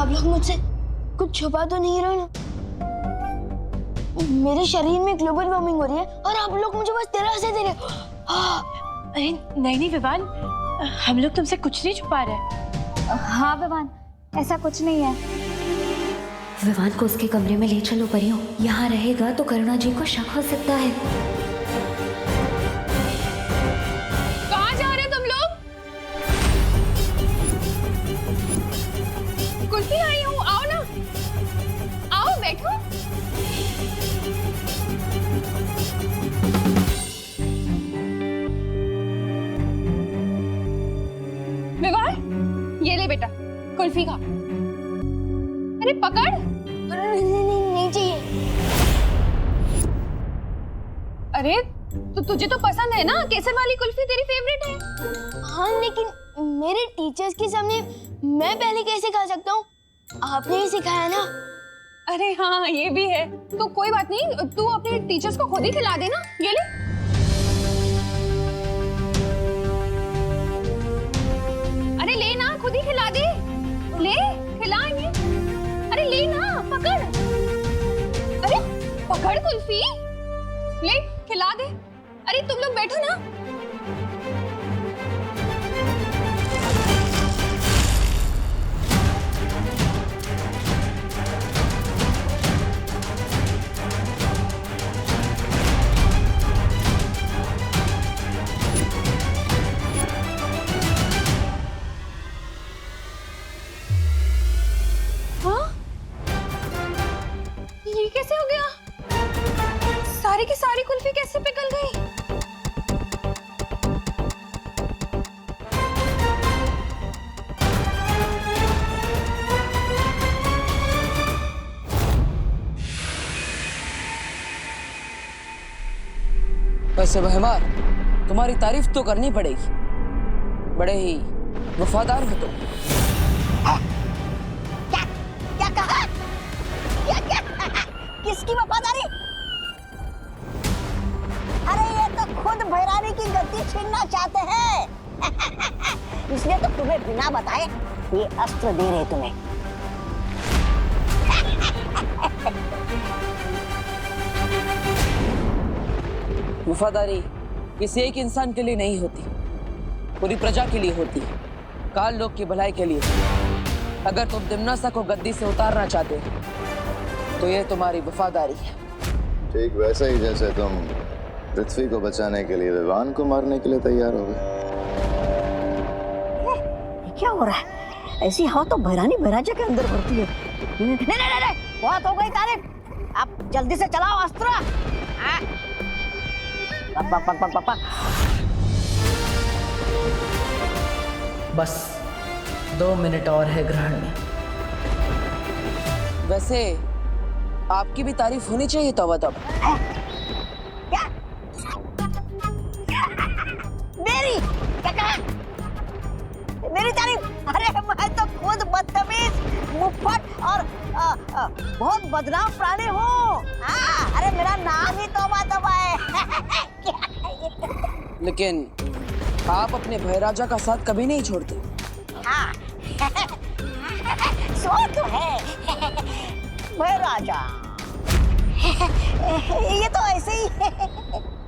आप लोग मुझसे कुछ छुपा तो नहीं रहे ना? मेरे शरीर में ग्लोबल वार्मिंग हो रही है और आप लोग मुझे बस दिलासे दे रहे हो। अरे नहीं नहीं विवान, हम लोग तुमसे कुछ नहीं छुपा रहे। हाँ विवान, ऐसा कुछ नहीं है। विवान को उसके कमरे में ले चलो परियों, यहाँ रहेगा तो करुणा जी को शक हो सकता है। कहाँ जा रहे हो तुम लोग? कुल्फी आई हूँ, आओ ना, आओ बैठो। विवान, ये ले बेटा कुल्फी खा। अरे पकड़। नहीं चाहिए। अरे तो तुझे तो पसंद है ना, केसर वाली कुल्फी तेरी फेवरेट है। हाँ लेकिन मेरे टीचर्स के सामने मैं पहले कैसे खा सकता हूँ? आपने ही सिखाया ना। अरे हाँ ये भी है, तो कोई बात नहीं, तू अपने टीचर्स को खुद ही खिला देना। ये ले। अरे ले ना, खुद ही खिला दे, ले खिला इन्हें। अरे ले ना, पकड़। अरे पकड़ कुल्फी, ले खिला दे। अरे तुम लोग बैठो ना। ये कैसे हो गया? सारी की सारी कुल्फी कैसे पिघल गई? वैसे बहमार, तुम्हारी तारीफ तो करनी पड़ेगी, बड़े ही वफादार हो तुम। क्या कहा? क्या किसकी वफादारी? अरे ये तो खुद भैरानी की गद्दी छीनना चाहते हैं। इसलिए तो तुम्हें बिना बताए ये अस्त्र दे रहे तुम्हें। वफादारी किसी एक इंसान के लिए नहीं होती, पूरी प्रजा के लिए होती है, काल लोक की भलाई के लिए। अगर तुम दिम्नासा को गद्दी से उतारना चाहते हो तो ये तुम्हारी वफादारी है। ठीक वैसा ही जैसे तुम पृथ्वी को बचाने के लिए विवान को मारने के लिए तैयार हो गए। क्या हो रहा है? ऐसी हवा तो भैरानी भैराजा के अंदर भरती है। नहीं, बहुत हो गई तारीफ, अब जल्दी से चलाओ अस्त्र। बस 2 मिनट और है ग्रहण में। वैसे आपकी भी तारीफ होनी चाहिए तब तब। क्या? मेरी क्या कहा? मेरी तारीफ? अरे मैं तो खुद बदतमीज, मुफ्फट और बहुत बदनाम प्राणी हूँ। अरे मेरा नाम ही तौबा तौबा है। लेकिन आप अपने भैराजा का साथ कभी नहीं छोड़ते। हाँ सो तो है भैराजा। ये तो ऐसे ही है।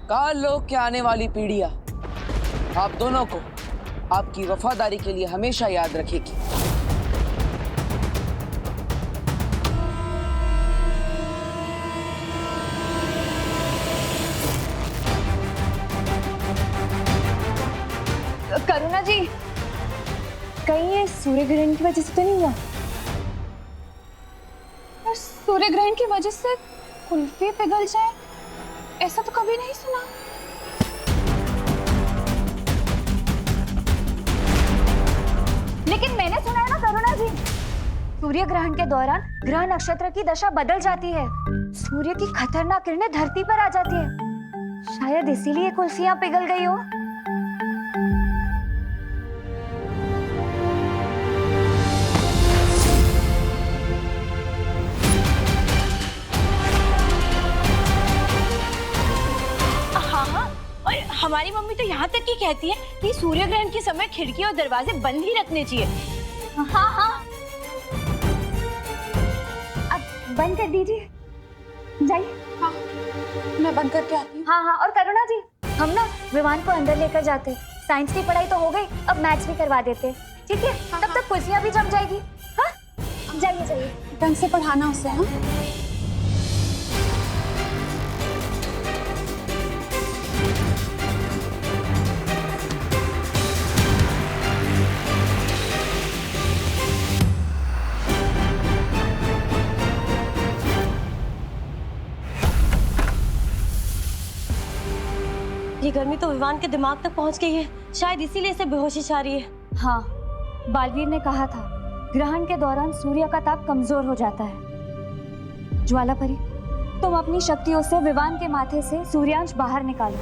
काल लोक के आने वाली पीढ़ियां आप दोनों को आपकी वफादारी के लिए हमेशा याद रखेगी। करुणा जी, कहीं ये सूर्य ग्रहण की वजह से तो नहीं हुआ? और सूर्य ग्रहण की वजह से कुल्फी पिघल जाए, ऐसा तो कभी नहीं सुना। लेकिन मैंने सुना है ना करुणा जी, सूर्य ग्रहण के दौरान ग्रह नक्षत्र की दशा बदल जाती है, सूर्य की खतरनाक किरणें धरती पर आ जाती है। शायद इसीलिए कुल्फियां पिघल गई हो। हमारी मम्मी तो यहाँ तक ही कहती है कि सूर्य ग्रहण के समय खिड़की और दरवाजे बंद ही रखने चाहिए। हाँ हाँ, बंद कर दीजिए, जाइए। हाँ, मैं बंद करके आती हूँ। हाँ हाँ, और करुणा जी, हम ना विवान को अंदर लेकर जाते। साइंस की पढ़ाई तो हो गई, अब मैथ्स भी करवा देते, ठीक है? तब तक कुर्सियाँ भी जम जाएगी। हाँ, जाइए जाइए, ढंग से पढ़ाना उसे। हाँ, ये गर्मी तो विवान के दिमाग तक पहुंच गई है, शायद इसीलिए इसे बेहोशी छा रही है। हाँ, बालवीर ने कहा था ग्रहण के दौरान सूर्य का ताप कमजोर हो जाता है। ज्वालापरी, तुम अपनी शक्तियों से विवान के माथे से सूर्यांश बाहर निकालो।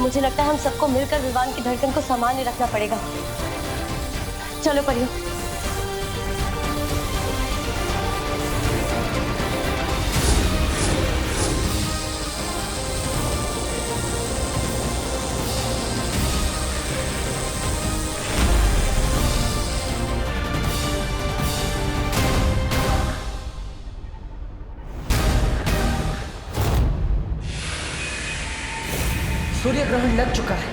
मुझे लगता है हम सबको मिलकर विवान की धड़कन को सामान्य रखना पड़ेगा। चलो परियो। सूर्य ग्रहण लग चुका है,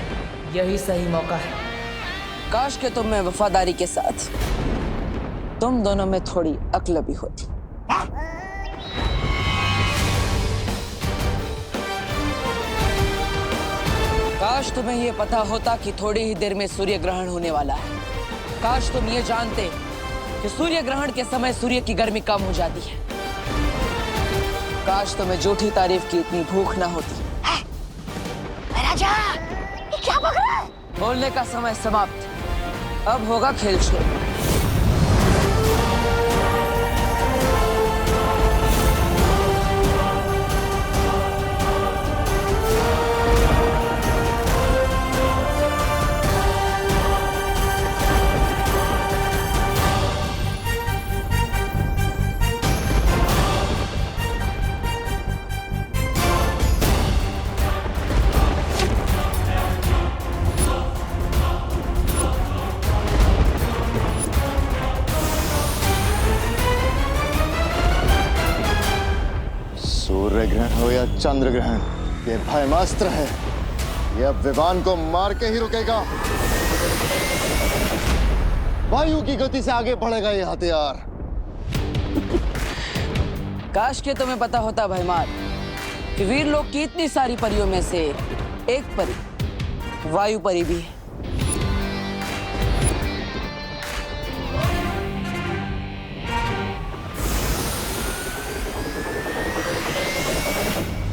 यही सही मौका है। काश के तुम में वफादारी के साथ तुम दोनों में थोड़ी अक्ल भी होती। काश तुम्हें यह पता होता कि थोड़ी ही देर में सूर्य ग्रहण होने वाला है। काश तुम ये जानते कि सूर्य ग्रहण के समय सूर्य की गर्मी कम हो जाती है। काश तुम्हें झूठी तारीफ की इतनी भूख ना होती। राजा, ये क्या बक रहा है? बोलने का समय समाप्त, अब होगा खेल शुरू। सूर्य ग्रहण हो या चंद्र ग्रहण, ये भयमास्त्र है। ये अब विवान को मार के ही रुकेगा। वायु की गति से आगे बढ़ेगा ये हथियार। काश के तुम्हें पता होता भयमार कि वीर लोग की इतनी सारी परियों में से एक परी वायु परी भी है।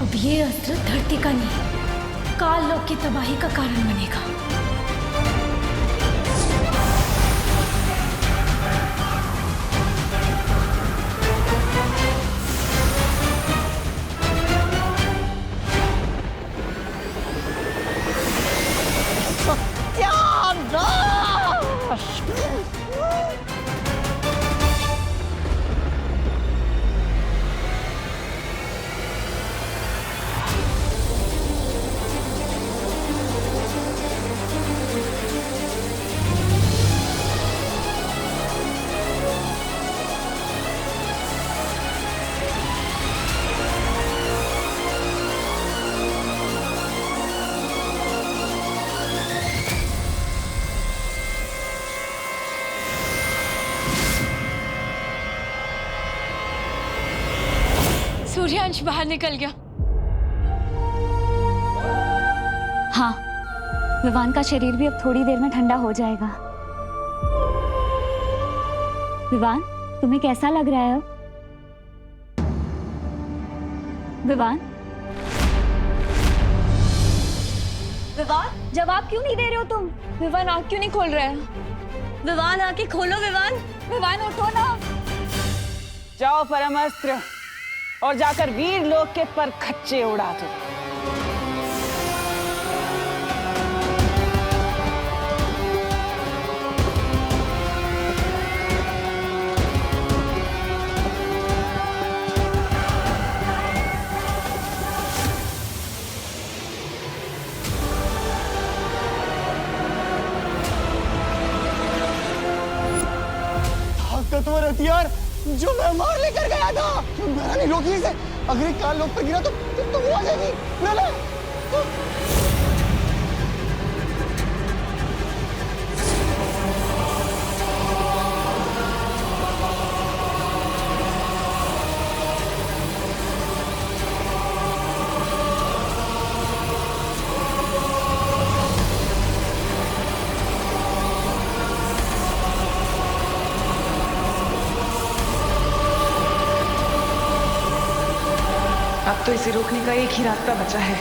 अब ये अस्त्र धरती का नहीं, काल लोक की तबाही का कारण बनेगा। सूर्यांश बाहर निकल गया। हाँ, विवान का शरीर भी अब थोड़ी देर में ठंडा हो जाएगा। विवान, तुम्हें कैसा लग रहा है अब? विवान? विवान, जवाब क्यों नहीं दे रहे हो तुम? विवान आँख क्यों नहीं खोल रहा है? विवान आके खोलो। विवान, विवान उठो ना। जाओ परमास्त्र और जाकर वीर लोग के पर खच्चे उड़ा दो। ताकतवर हथियार जो मैं मार लेकर गया था। महारानी रोकी इसे, अगर ये काल लोक पर गिरा तो वो आ जाएगी। ना ना अब तो इसे रोकने का एक ही रास्ता बचा है।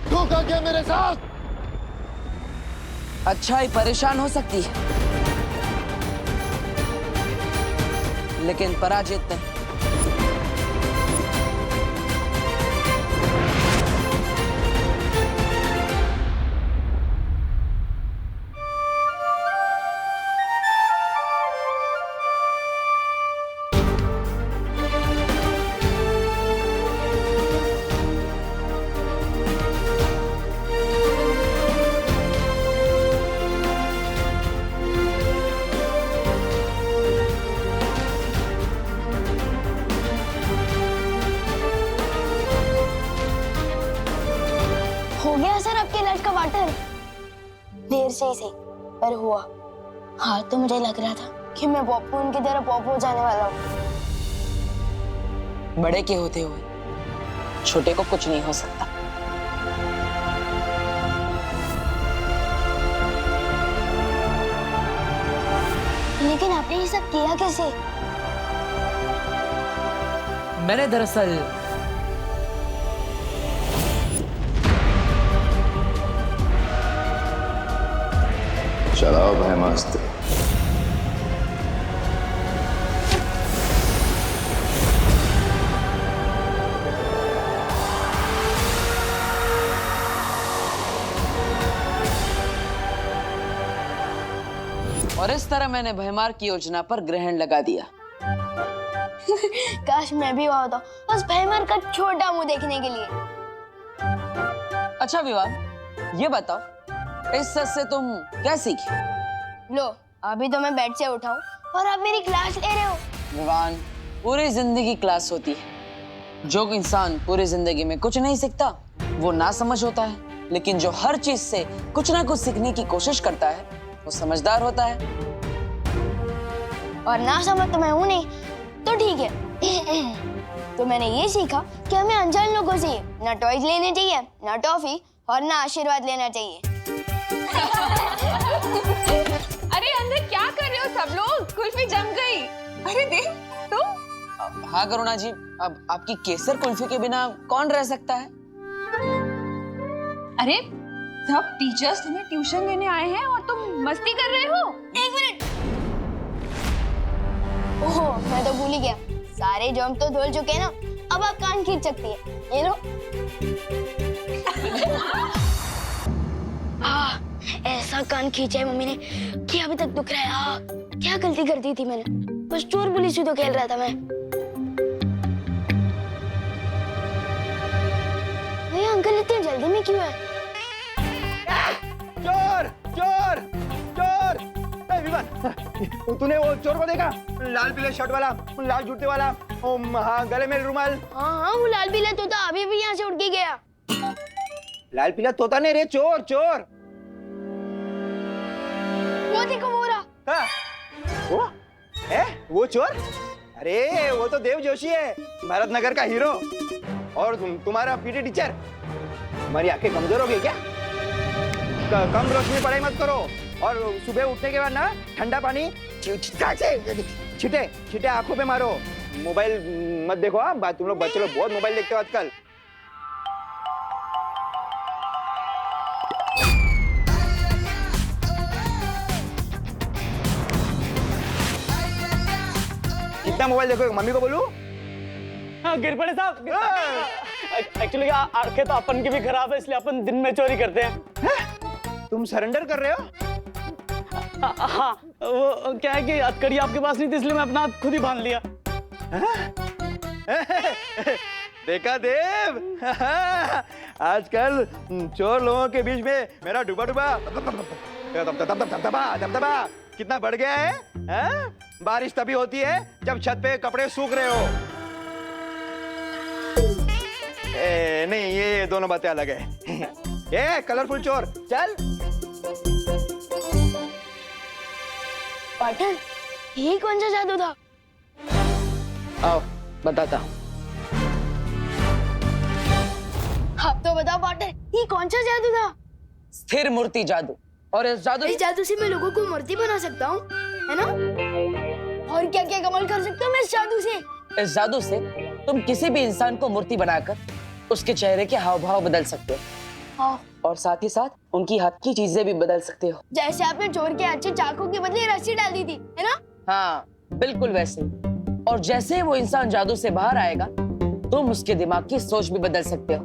धोखा किया मेरे साथ। अच्छाई परेशान हो सकती है, लेकिन पराजित नहीं। हो गया सर आपके लट का वाटर? देर से ही सही पर हुआ। हाँ तो मुझे लग रहा था कि मैं पॉपू उनकी तरह पॉपू हो जाने वाला हूँ। बड़े के होते हुए छोटे को कुछ नहीं हो सकता। लेकिन आपने ये सब किया कैसे? मैंने दरअसल चलाओ भयमास्त्र। और इस तरह मैंने भयमार की योजना पर ग्रहण लगा दिया। काश मैं भी वहां होता, बस भयमार का छोटा मुंह देखने के लिए। अच्छा विवाह, ये बताओ इस सच से तुम क्या सीखी? लो अभी तो मैं बेड से उठा हूँ और आप मेरी क्लास ले रहे हो। विवान, पूरी जिंदगी क्लास होती है। जो इंसान पूरी जिंदगी में कुछ नहीं सीखता वो ना समझ होता है, लेकिन जो हर चीज से कुछ ना कुछ सीखने की कोशिश करता है वो समझदार होता है। और ना समझ तो मैं हूं नहीं, तो ठीक है। तो मैंने ये सीखा कि हमें अनजान लोगों से ना टॉयज लेने चाहिए, ना टॉफी और ना आशीर्वाद लेना चाहिए। अरे अंदर क्या कर रहे हो सब लोग? कुल्फी जम गई। अरे देख तुम। हाँ करुणा जी, अब आपकी केसर कुल्फी के बिना कौन रह सकता है? अरे सब टीचर्स तुम्हें ट्यूशन देने आए हैं और तुम मस्ती कर रहे हो। एक मिनट। ओह मैं तो भूल ही गया, सारे जर्म तो धुल चुके हैं ना, अब आप कान खींच सकती है। ये लो। ऐसा कान खींचा है मम्मी ने कि अभी तक दुख रहा है। क्या गलती कर दी थी मैंने? बस चोर पुलिस ही तो खेल रहा था मैं। भैया अंकल इतनी जल्दी में क्यों है? चोर चोर चोर। ए विवान, तूने वो चोर को देखा? लाल पीले शर्ट वाला, लाल जूते वाला, हाँ गले में रुमाल। हाँ वो लाल पीला तोता अभी भी यहाँ से उड़ के गया। लाल पीला तोता नहीं रे, चोर चोर। वो देखो वो रहा। हाँ, वो चोर? अरे वो तो देव जोशी है, भारत नगर का हीरो। और तुम्हारा पीटी टीचर। तुम्हारी आंखें कमजोर हो गई क्या? कम रोशनी पढ़ाई मत करो, और सुबह उठने के बाद ना ठंडा पानी छिटे छिटे आंखों पे मारो। मोबाइल मत देखो। हाँ तुम लोग बच्चे लोग बहुत मोबाइल देखते हो आजकल। कितना मोबाइल देखो? मम्मी को बोलूं? हाँ गिर पड़े साहब। एक्चुअली आंखें तो अपन की भी खराब है, इसलिए अपन दिन में चोरी करते हैं। तुम सरेंडर कर रहे हो? हाँ, वो क्या है कि हथकड़ी आपके पास नहीं थी, इसलिए मैं अपना हाथ खुद ही बांध लिया। देखा देव, आजकल चोर लोगों के बीच में मेरा डूबा दबदबा कितना बढ़ गया है? बारिश तभी होती है जब छत पे कपड़े सूख रहे हो। नहीं, ये दोनों बातें अलग है। ये कलरफुल चोर, चल। पार्टनर, ये कौन सा जादू था? आओ बताता हूँ। आप तो बताओ पार्टनर, ये कौन सा जादू था? स्थिर मूर्ति जादू। और इस जादू से मैं लोगों को मूर्ति बना सकता हूँ, है ना? और क्या क्या कमाल कर सकता हूँ मैं इस जादू से? इस जादू से तुम किसी भी इंसान को मूर्ति बनाकर उसके चेहरे के हाव भाव बदल सकते हो। हाँ। और साथ ही साथ उनकी हाथ की चीजें भी बदल सकते हो। जैसे आपने चोर के अच्छे चाकू के बदले रस्सी डाल दी थी, है ना? हाँ, बिल्कुल वैसे। और जैसे ही वो इंसान जादू से बाहर आएगा, तुम उसके दिमाग की सोच भी बदल सकते हो।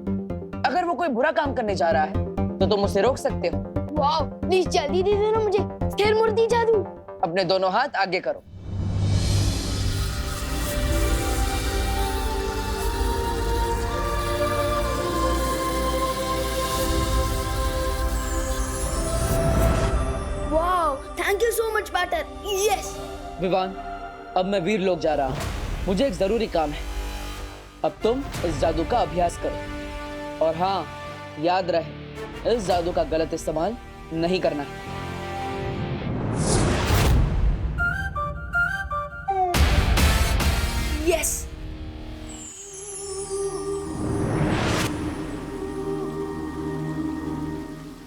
अगर वो कोई बुरा काम करने जा रहा है तो तुम उसे रोक सकते हो। वाह, प्लीज जल्दी दे देना मुझे स्थिर मूर्ति जादू। अपने दोनों हाथ आगे करो। वाह, thank you so much partner. Yes. Vivan, अब मैं वीर लोग जा रहा हूँ। मुझे एक जरूरी काम है। अब तुम इस जादू का अभ्यास करो। और हाँ, याद रहे, इस जादू का गलत इस्तेमाल नहीं करना। यस।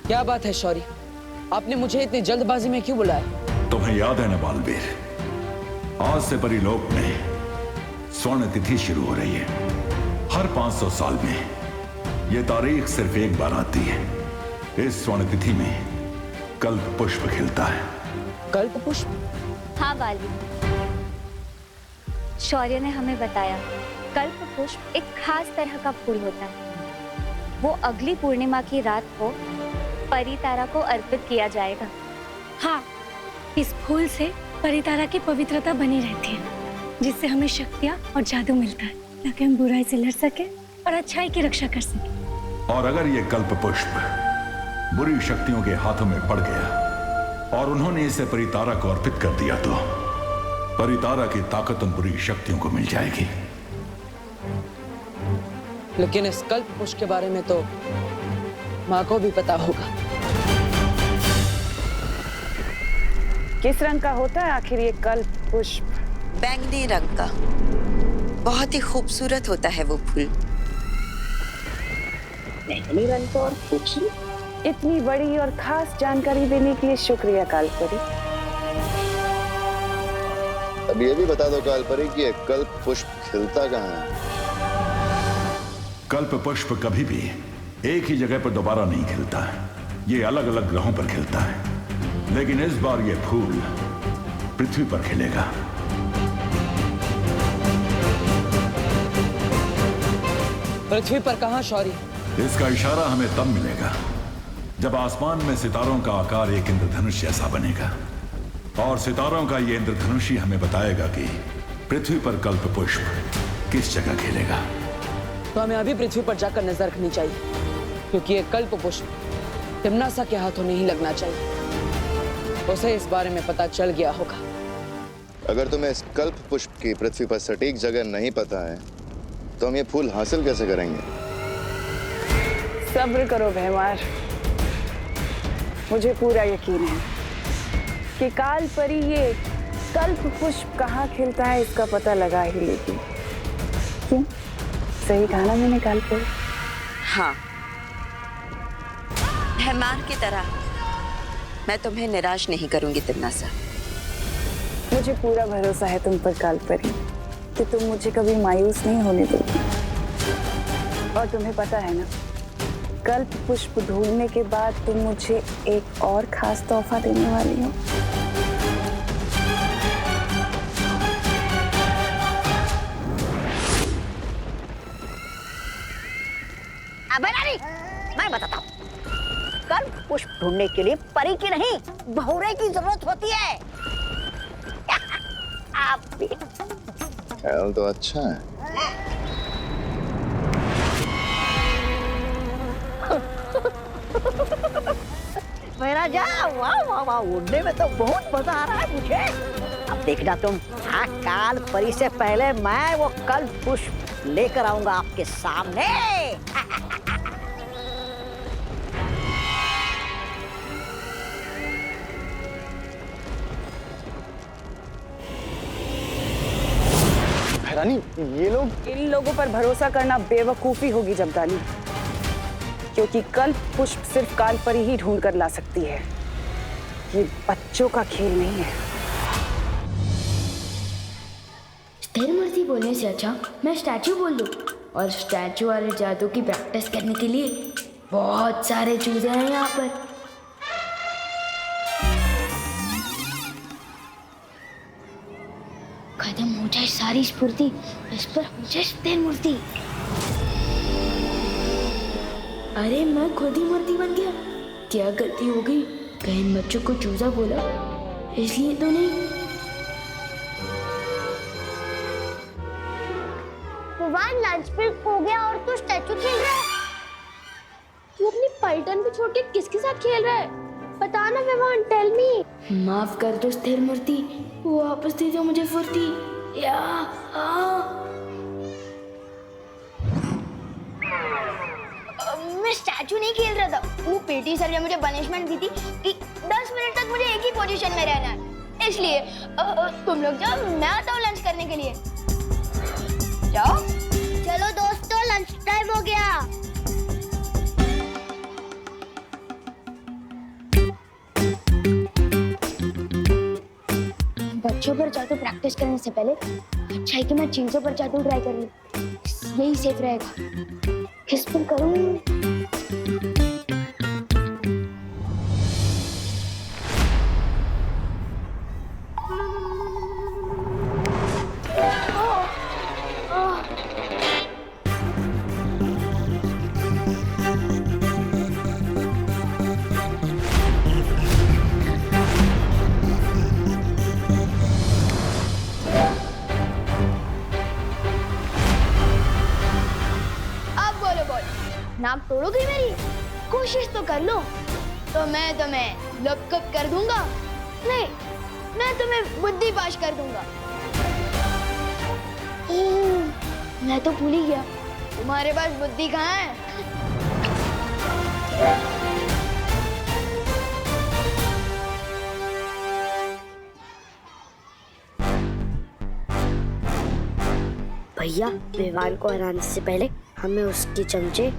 क्या बात है शौरी, आपने मुझे इतनी जल्दबाजी में क्यों बुलाया? तुम्हें याद है ना बालवीर, आज से परिलोक में स्वर्ण तिथि शुरू हो रही है। हर 500 साल में यह तारीख सिर्फ एक बार आती है। इस स्वर्ण तिथि में कल्प पुष्प खिलता है। कल्प पुष्प? हाँ बाली, शौर्य ने हमें बताया कल्प पुष्प एक खास तरह का फूल होता है। वो अगली पूर्णिमा की रात को परितारा को अर्पित किया जाएगा। हाँ, इस फूल से परितारा की पवित्रता बनी रहती है, जिससे हमें शक्तियाँ और जादू मिलता है, ताकि हम बुराई से लड़ सके और अच्छाई की रक्षा कर सके। और अगर ये कल्प पुष्प बुरी शक्तियों के हाथों में पड़ गया और उन्होंने इसे परितारा को अर्पित कर दिया, तो परितारा की ताकत उन बुरी शक्तियों को मिल जाएगी। लेकिन इस कल्प पुष्प के बारे में तो माँ को भी पता होगा। किस रंग का होता है आखिर ये कल्प पुष्प? बैंगनी रंग का। बहुत ही खूबसूरत होता है वो फूल। बैंगनी रंग का और खूबसूरत। इतनी बड़ी और खास जानकारी देने के लिए शुक्रिया कालपरी। अब ये भी बता दो कालपरी कि ये कल्प पुष्प खिलता कहाँ है? कल्प पुष्प कभी भी एक ही जगह पर दोबारा नहीं खिलता है। ये अलग अलग ग्रहों पर खिलता है, लेकिन इस बार ये फूल पृथ्वी पर खिलेगा। पृथ्वी पर कहाँ शौरी? इसका इशारा हमें तब मिलेगा जब आसमान में सितारों का आकार एक इंद्रधनुष जैसा बनेगा, और सितारों का ये इंद्रधनुष ही हमें बताएगा कि पृथ्वी पर कल्प पुष्प किस जगह खिलेगा। तो हमें अभी पृथ्वी पर जाकर नजर रखनी चाहिए, क्योंकि ये कल्प पुष्प तिम्नासा के हाथों नहीं लगना चाहिए। उसे इस बारे में पता चल गया होगा। अगर तुम्हें इस कल्प पुष्प की पृथ्वी पर सटीक जगह नहीं पता है, तो हम ये फूल हासिल कैसे करेंगे? सब्र करो भैमार, मुझे पूरा यकीन है कि कालपरी ये कल्प पुष्प कहाँ खिलता है इसका पता लगा ही लेगी। क्यों? सही कहा ना मैंने कालपरी? हाँ, भैमार की तरह मैं तुम्हें निराश नहीं करूंगी तिम्नासा। मुझे पूरा भरोसा है तुम पर कालपरी कि तुम मुझे कभी मायूस नहीं होने दोगी। और तुम्हें पता है ना, कल्प पुष्प ढूंढने के बाद तुम मुझे एक और खास तोहफा देने वाली हो। अबे रानी, मैं बताता हूँ। कल पुष्प ढूंढने के लिए परी की नहीं, बहुरे की जरूरत होती है। आप भी ख्याल तो अच्छा है। मेरा जा, वाह वाह वाह, उड़ने में तो बहुत मजा आ रहा है मुझे। अब देखना तुम, हाँ, काल परी से पहले मैं वो कल पुष्प लेकर आऊंगा आपके सामने। रानी, ये लोग, इन लोगों पर भरोसा करना बेवकूफी होगी जमदानी, क्योंकि कल पुष्प सिर्फ काल परी ही ढूंढ कर ला सकती है। ये बच्चों का खेल नहीं है। स्थिर मूर्ति बोलने से अच्छा मैं स्टैचू बोल दूं, और स्टैचू वाले जादू की प्रैक्टिस करने के लिए बहुत सारे चूजे हैं यहाँ पर। खत्म हो जाए सारी स्फूर्ति, इस पर हो जाए स्थिर मूर्ति। अरे मैं खुद ही मूर्ति बन गया, क्या गलती हो गई? कहीं इन बच्चों को चूजा बोला, इसलिए तो नहीं। विवान लंच ब्रेक हो गया और तू स्टैचू खेल रहा है? तू अपनी पलटन को छोड़ के किसके साथ खेल रहा है? बता ना विवान, टेल मी। माफ कर दो स्थिर मूर्ति, वापस दे दो मुझे फुर्ती। या मैं स्टैचू नहीं खेल रहा था, वो पीटी सर ने मुझे पनिशमेंट दी थी कि 10 मिनट तक मुझे एक ही पोजीशन में रहना है। इसलिए तुम लोग जाओ, मैं आता हूँ लंच करने के लिए। जाओ। चलो दोस्तों, लंच टाइम हो गया। बच्चों पर जादू प्रैक्टिस करने से पहले अच्छा है कि मैं चीजों पर जादू ट्राई कर लूं, यही सेफ रहेगा। किस पर करूं? नाक तोड़ोगी मेरी? कोशिश तो कर लो, तो मैं तुम्हें लपकप कर दूंगा। नहीं, मैं तुम्हें बुद्धि पाश कर दूंगा। मैं तो भूल ही गया, तुम्हारे पास बुद्धि कहाँ है? भैया, विवान को हराने से पहले हमें उसके चमचे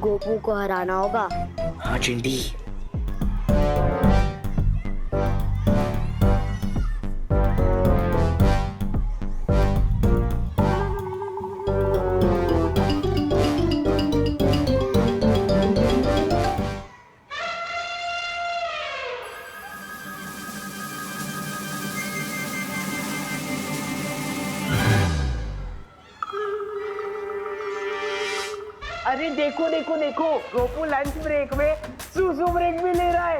गोपू को हराना होगा। हाँ चिंटी। अरे देखो देखो देखो, गोपू लंच ब्रेक में सुसु ब्रेक भी ले रहा है।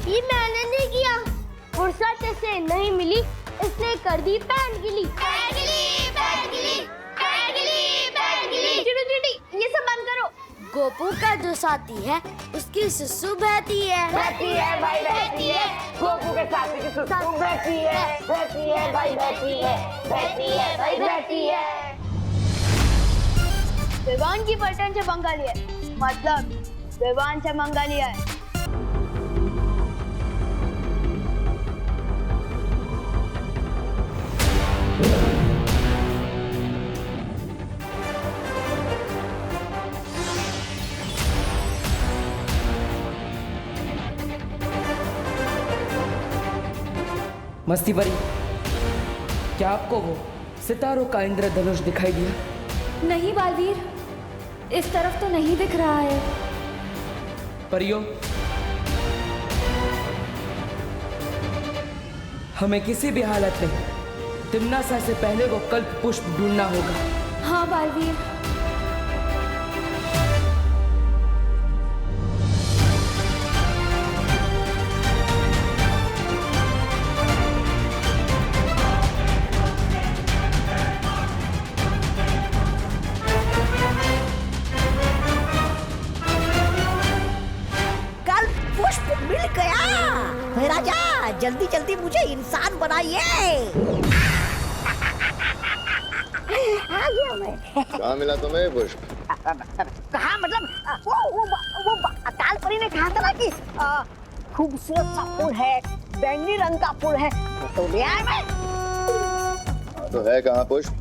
ये मैंने नहीं किया, फुर्सत से नहीं मिली इसने कर दी पैंट गिली। ये सब बंद करो। गोपू का जो साथी है उसकी सुसु बहती है। बहती है भाई, बहती है। गोपू के साथी की सुसु बहती है, बहती है भाई, बहती है, बहती है भाई, बहती है। विवान की पलटन से पंगा लिया, मतलब विवान से मंगा लिया है। मस्ती परी, क्या आपको वो सितारों का इंद्रधनुष दिखाई दिया? नहीं बालवीर, इस तरफ तो नहीं दिख रहा है। परियों, हमें किसी भी हालत में तिम्नासा से पहले वो कल्प पुष्प ढूंढना होगा। हाँ बालवीर, जल्दी जल्दी मुझे इंसान बनाइए। आ गया मैं। कहाँ मिला तुम्हें पुष्प? कहाँ मतलब वो अकाल परी ने कहा था ना कि खूबसूरत सा फूल है, बैंगनी रंग का फूल है, तो ले आया मैं। तो है कहाँ पुष्प?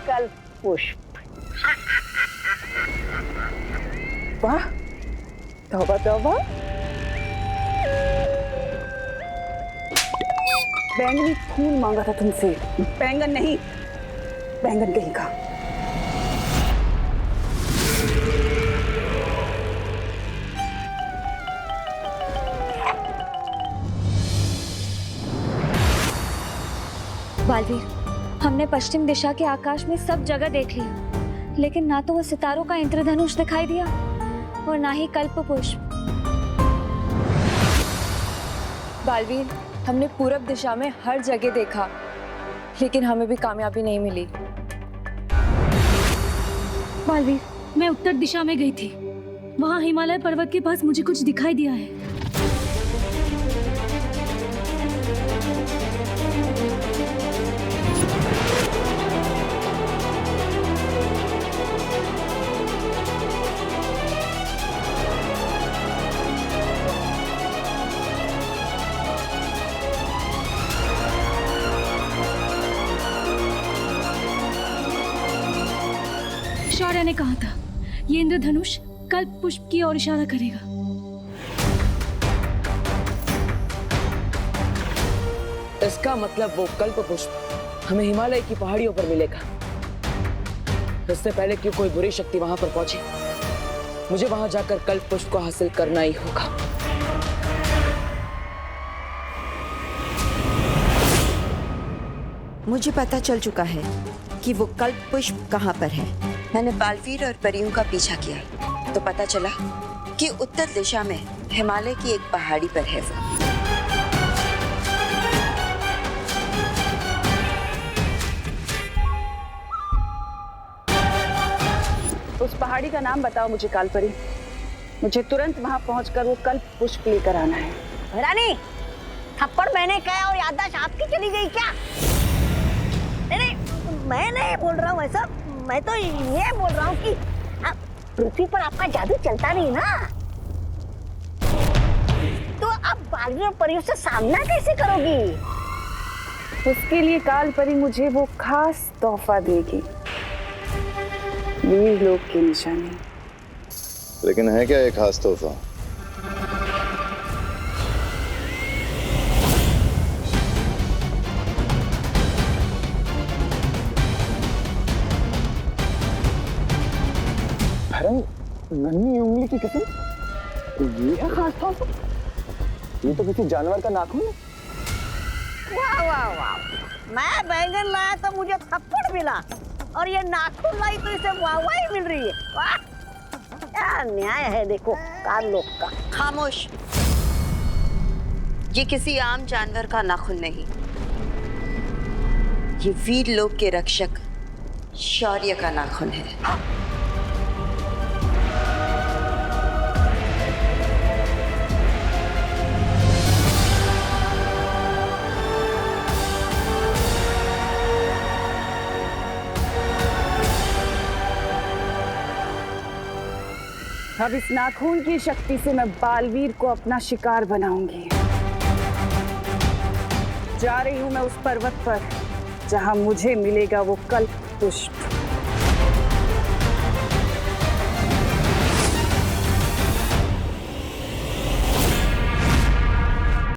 कल्प पुष्प। वाह, तौबा तौबा। बैंगनी फूल मांगा था तुमसे, बैंगन नहीं, बैंगन कहीं का। बालवीर, हमने पश्चिम दिशा के आकाश में सब जगह देख लिया, लेकिन ना तो वो सितारों का इंद्रधनुष दिखाई दिया और ना ही कल्प पुष्प। बालवीर, हमने पूरब दिशा में हर जगह देखा, लेकिन हमें भी कामयाबी नहीं मिली। बालवीर, मैं उत्तर दिशा में गई थी, वहाँ हिमालय पर्वत के पास मुझे कुछ दिखाई दिया है। शौर्य ने कहा था ये इंद्रधनुष कल्प पुष्प की ओर इशारा करेगा। इसका मतलब वो कल्प पुष्प हमें हिमालय की पहाड़ियों पर मिलेगा। इससे पहले कि कोई बुरी शक्ति वहां पर पहुंचे, मुझे वहां जाकर कल्प पुष्प को हासिल करना ही होगा। मुझे पता चल चुका है कि वो कल्प पुष्प कहाँ पर है। मैंने बालवीर और परियों का पीछा किया तो पता चला कि उत्तर दिशा में हिमालय की एक पहाड़ी पर है वो। उस पहाड़ी का नाम बताओ मुझे कालपरी। मुझे तुरंत वहां पहुंचकर वो कल्प पुष्प लेकर आना है। रानी, थप्पड़ मैंने कहा और याददाश्त आपकी चली गई क्या? नहीं, मैं नहीं बोल रहा हूँ ऐसा, मैं तो ये बोल रहा हूँ कि पृथ्वी पर आपका जादू चलता नहीं ना, तो आप बालवीर और परियों से सामना कैसे करोगी? उसके लिए कालपरी मुझे वो खास तोहफा देगी, वीर लोक की निशानी। लेकिन है क्या एक खास तोहफा? नन्ही उंगली की कसम, ये है खास तौफा? ये तो किसी जानवर का नाखून है। वाह वाह वाह, मैं बैंगन लाया तो मुझे थप्पड़ मिला और ये नाखून लाई तो इसे वाहवाही मिल रही है। वाह, क्या न्याय है देखो काल लोक का। खामोश, ये किसी आम जानवर का नाखून नहीं, ये वीर लोक के रक्षक शौर्य का नाखून है। अब इस नाखून की शक्ति से मैं बालवीर को अपना शिकार बनाऊंगी। जा रही हूं मैं उस पर्वत पर जहां मुझे मिलेगा वो कल्प पुष्प।